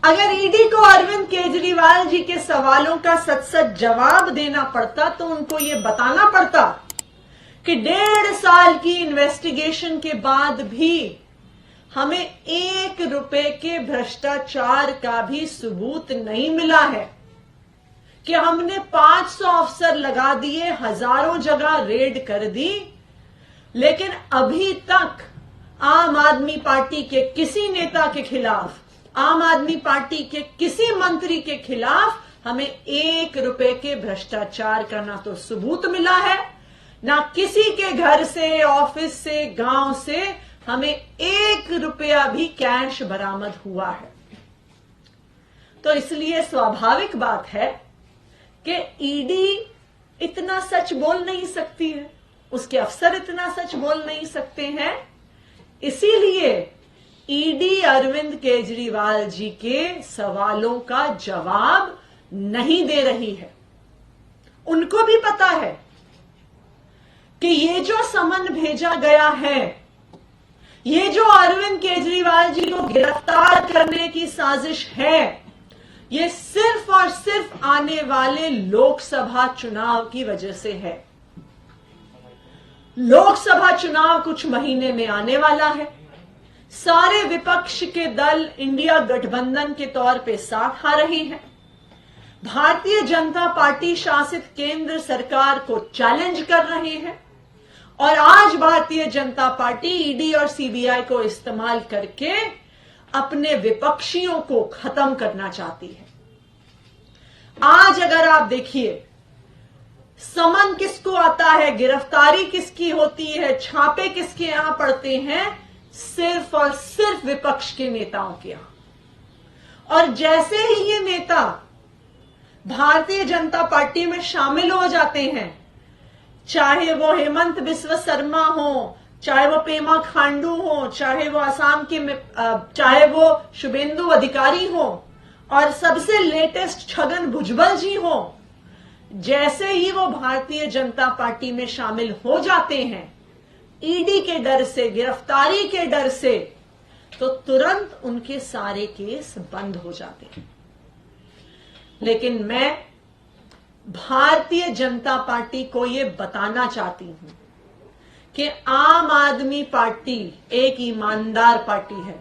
अगर ईडी को अरविंद केजरीवाल जी के सवालों का सच सच जवाब देना पड़ता तो उनको ये बताना पड़ता कि 1.5 साल की इन्वेस्टिगेशन के बाद भी हमें 1 रुपए के भ्रष्टाचार का भी सबूत नहीं मिला है, कि हमने 500 अफसर लगा दिए, हजारों जगह रेड कर दी, लेकिन अभी तक आम आदमी पार्टी के किसी नेता के खिलाफ, आम आदमी पार्टी के किसी मंत्री के खिलाफ हमें 1 रुपए के भ्रष्टाचार का ना तो सबूत मिला है, ना किसी के घर से, ऑफिस से, गांव से हमें 1 रुपया भी कैश बरामद हुआ है। तो इसलिए स्वाभाविक बात है कि ईडी इतना सच बोल नहीं सकती है, उसके अफसर इतना सच बोल नहीं सकते हैं। इसीलिए ईडी अरविंद केजरीवाल जी के सवालों का जवाब नहीं दे रही है। उनको भी पता है कि ये जो समन भेजा गया है, ये जो अरविंद केजरीवाल जी को गिरफ्तार करने की साजिश है, ये सिर्फ और सिर्फ आने वाले लोकसभा चुनाव की वजह से है। लोकसभा चुनाव कुछ महीने में आने वाला है। सारे विपक्ष के दल इंडिया गठबंधन के तौर पे साथ आ रही हैं। भारतीय जनता पार्टी शासित केंद्र सरकार को चैलेंज कर रही है और आज भारतीय जनता पार्टी ईडी और सीबीआई को इस्तेमाल करके अपने विपक्षियों को खत्म करना चाहती है। आज अगर आप देखिए, समन किसको आता है, गिरफ्तारी किसकी होती है, छापे किसके यहां पड़ते हैं, सिर्फ और सिर्फ विपक्ष के नेताओं के यहां। और जैसे ही ये नेता भारतीय जनता पार्टी में शामिल हो जाते हैं, चाहे वो हेमंत बिस्वा शर्मा हो, चाहे वो पेमा खांडू हो, चाहे वो असम के चाहे वो शुभेंदु अधिकारी हो, और सबसे लेटेस्ट छगन भुजबल जी हो, जैसे ही वो भारतीय जनता पार्टी में शामिल हो जाते हैं, ईडी के डर से, गिरफ्तारी के डर से, तो तुरंत उनके सारे केस बंद हो जाते हैं। लेकिन मैं भारतीय जनता पार्टी को ये बताना चाहती हूं कि आम आदमी पार्टी एक ईमानदार पार्टी है।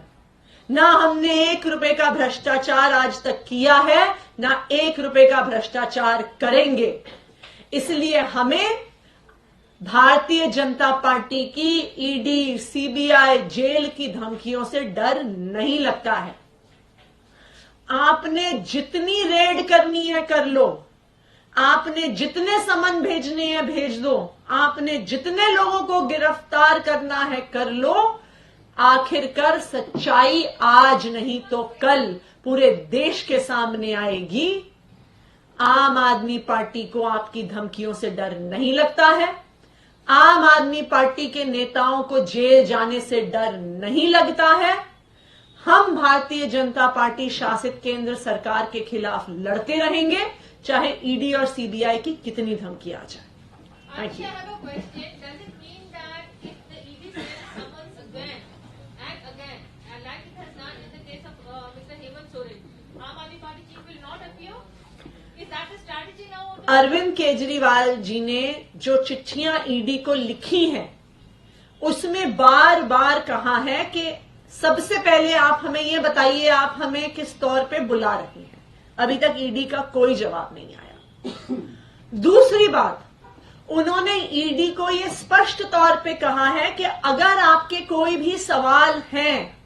ना हमने 1 रुपए का भ्रष्टाचार आज तक किया है, ना 1 रुपए का भ्रष्टाचार करेंगे। इसलिए हमें भारतीय जनता पार्टी की ईडी, सीबीआई, जेल की धमकियों से डर नहीं लगता है। आपने जितनी रेड करनी है कर लो, आपने जितने समन भेजने हैं भेज दो, आपने जितने लोगों को गिरफ्तार करना है कर लो। आखिरकार सच्चाई आज नहीं तो कल पूरे देश के सामने आएगी। आम आदमी पार्टी को आपकी धमकियों से डर नहीं लगता है। आम आदमी पार्टी के नेताओं को जेल जाने से डर नहीं लगता है। हम भारतीय जनता पार्टी शासित केंद्र सरकार के खिलाफ लड़ते रहेंगे, चाहे ईडी और सीबीआई की कितनी धमकी आ जाए। Thank you. अरविंद केजरीवाल जी ने जो चिट्ठियां ईडी को लिखी हैं, उसमें बार बार कहा है कि सबसे पहले आप हमें ये बताइए आप हमें किस तौर पे बुला रही हैं। अभी तक ईडी का कोई जवाब नहीं आया। दूसरी बात, उन्होंने ईडी को ये स्पष्ट तौर पे कहा है कि अगर आपके कोई भी सवाल हैं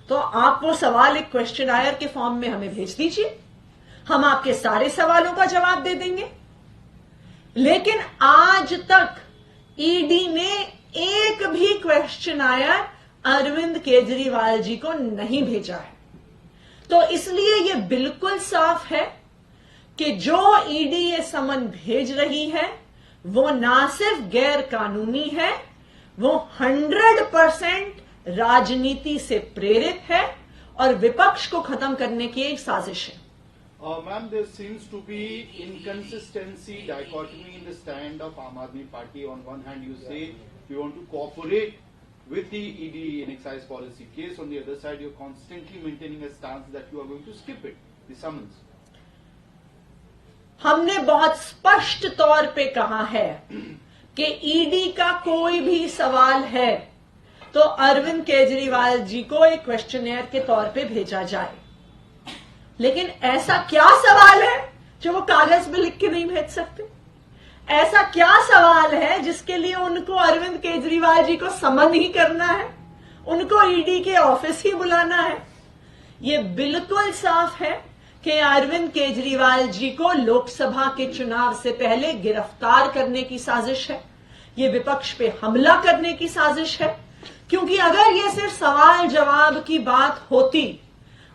तो आप वो सवाल एक क्वेश्चनायर के फॉर्म में हमें भेज दीजिए, हम आपके सारे सवालों का जवाब दे देंगे। लेकिन आज तक ईडी ने एक भी क्वेश्चनायर अरविंद केजरीवाल जी को नहीं भेजा है। तो इसलिए ये बिल्कुल साफ है कि जो ईडी ये समन भेज रही है वो ना सिर्फ गैर कानूनी है, वो 100% राजनीति से प्रेरित है और विपक्ष को खत्म करने की एक साजिश है। Ma'am, there seems to be inconsistency, dichotomy in the stand of Aam Aadmi Party. On one hand, you say you want to cooperate with the ED and excise policy case. On the other side, you're constantly maintaining a stance that you are going to skip it, the summons. हमने बहुत स्पष्ट तौर पे कहा है कि ED का कोई भी सवाल है तो अरविंद केजरीवाल जी को एक क्वेश्चनेयर के तौर पे भेजा जाए। लेकिन ऐसा क्या सवाल है जो वो कागज पे लिख के नहीं भेज सकते? ऐसा क्या सवाल है जिसके लिए उनको अरविंद केजरीवाल जी को समन ही करना है, उनको ईडी के ऑफिस ही बुलाना है? ये बिल्कुल साफ है कि अरविंद केजरीवाल जी को लोकसभा के चुनाव से पहले गिरफ्तार करने की साजिश है, ये विपक्ष पे हमला करने की साजिश है। क्योंकि अगर ये सिर्फ सवाल जवाब की बात होती,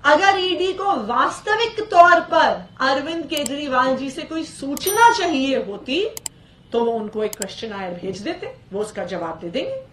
अगर ईडी को वास्तविक तौर पर अरविंद केजरीवाल जी से कोई सूचना चाहिए होती तो वो उनको एक क्वेश्चन आयर भेज देते, वो उसका जवाब दे देंगे।